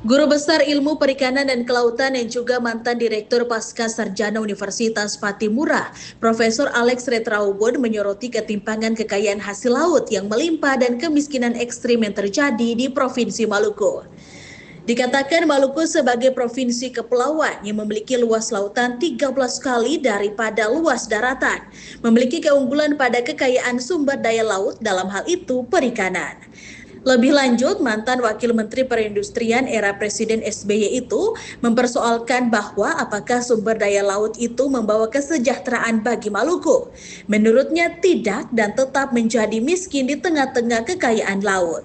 Guru Besar Ilmu Perikanan dan Kelautan yang juga mantan Direktur Pasca Sarjana Universitas Patimura, Profesor Alex Retraubon menyoroti ketimpangan kekayaan hasil laut yang melimpah dan kemiskinan ekstrim yang terjadi di Provinsi Maluku. Dikatakan Maluku sebagai provinsi kepulauan yang memiliki luas lautan 13 kali daripada luas daratan, memiliki keunggulan pada kekayaan sumber daya laut, dalam hal itu perikanan. Lebih lanjut, mantan Wakil Menteri Perindustrian era Presiden SBY itu mempersoalkan bahwa apakah sumber daya laut itu membawa kesejahteraan bagi Maluku. Menurutnya tidak, dan tetap menjadi miskin di tengah-tengah kekayaan laut.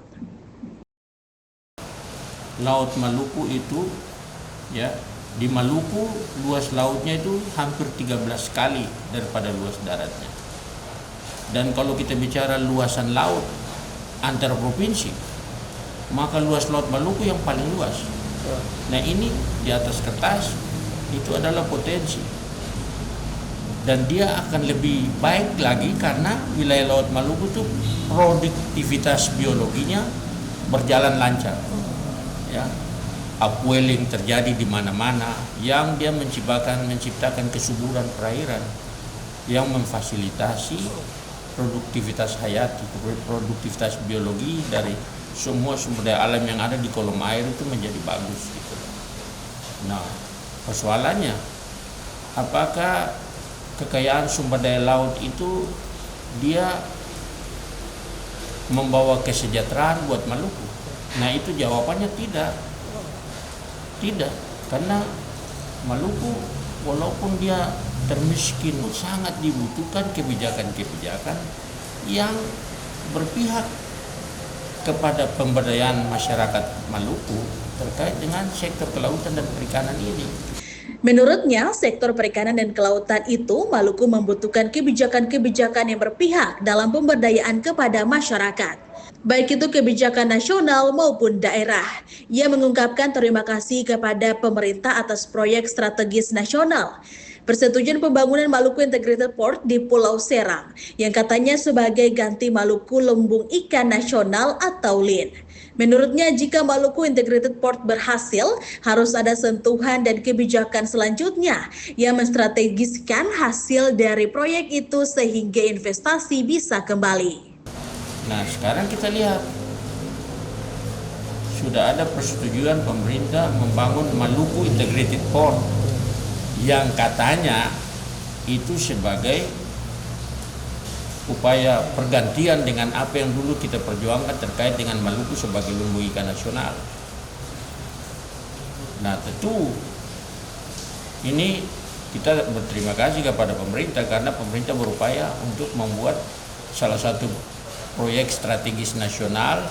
Laut Maluku itu, ya, di Maluku luas lautnya itu hampir 13 kali daripada luas daratnya. Dan kalau kita bicara luasan laut antar provinsi, maka luas laut Maluku yang paling luas. Nah, ini di atas kertas itu adalah potensi, dan dia akan lebih baik lagi karena wilayah laut Maluku itu produktivitas biologinya berjalan lancar, ya. Upwelling terjadi di mana-mana, yang dia menciptakan kesuburan perairan yang memfasilitasi produktivitas hayati, produktivitas biologi dari semua sumber daya alam yang ada di kolom air itu menjadi bagus gitu. Nah, persoalannya apakah kekayaan sumber daya laut itu dia membawa kesejahteraan buat Maluku? Nah, itu jawabannya tidak. Tidak, karena Maluku walaupun dia termiskin sangat dibutuhkan kebijakan-kebijakan yang berpihak kepada pemberdayaan masyarakat Maluku terkait dengan sektor kelautan dan perikanan ini. Menurutnya, sektor perikanan dan kelautan itu Maluku membutuhkan kebijakan-kebijakan yang berpihak dalam pemberdayaan kepada masyarakat, baik itu kebijakan nasional maupun daerah. Ia mengungkapkan terima kasih kepada pemerintah atas proyek strategis nasional persetujuan pembangunan Maluku Integrated Port di Pulau Serang, yang katanya sebagai ganti Maluku Lumbung Ikan Nasional atau LIN. Menurutnya, jika Maluku Integrated Port berhasil, harus ada sentuhan dan kebijakan selanjutnya yang menstrategiskan hasil dari proyek itu sehingga investasi bisa kembali. Nah, sekarang kita lihat sudah ada persetujuan pemerintah membangun Maluku Integrated Port yang katanya itu sebagai upaya pergantian dengan apa yang dulu kita perjuangkan terkait dengan Maluku sebagai lumbung ikan nasional. Nah, tentu ini kita berterima kasih kepada pemerintah karena pemerintah berupaya untuk membuat salah satu proyek strategis nasional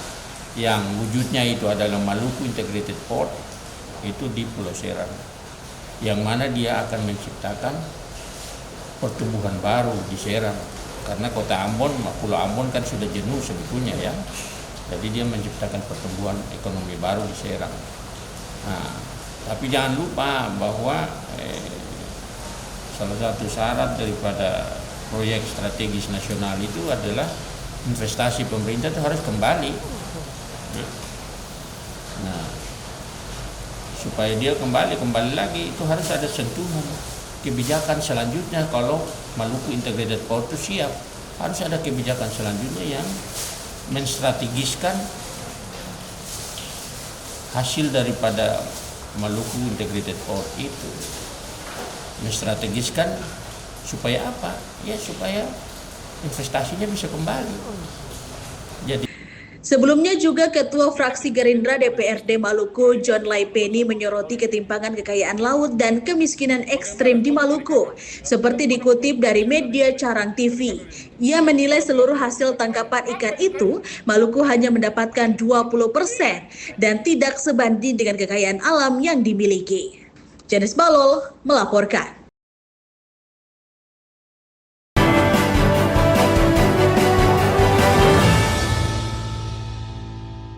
yang wujudnya itu adalah Maluku Integrated Port itu di Pulau Serang, yang mana dia akan menciptakan pertumbuhan baru di Serang, karena kota Ambon, Pulau Ambon kan sudah jenuh sebetulnya, ya. Jadi dia menciptakan pertumbuhan ekonomi baru di Serang. Nah, tapi jangan lupa bahwa salah satu syarat daripada proyek strategis nasional itu adalah investasi pemerintah itu harus kembali. Nah, supaya dia kembali lagi itu harus ada sentuhan kebijakan selanjutnya. Kalau Maluku Integrated Port itu siap, harus ada kebijakan selanjutnya yang menstrategiskan hasil daripada Maluku Integrated Port itu. Menstrategiskan supaya apa? Ya supaya investasinya bisa kembali. Jadi sebelumnya juga Ketua Fraksi Gerindra DPRD Maluku, John Laipeni, menyoroti ketimpangan kekayaan laut dan kemiskinan ekstrim di Maluku. Seperti dikutip dari media Carang TV, ia menilai seluruh hasil tangkapan ikan itu, Maluku hanya mendapatkan 20% dan tidak sebanding dengan kekayaan alam yang dimiliki. Janice Balol melaporkan.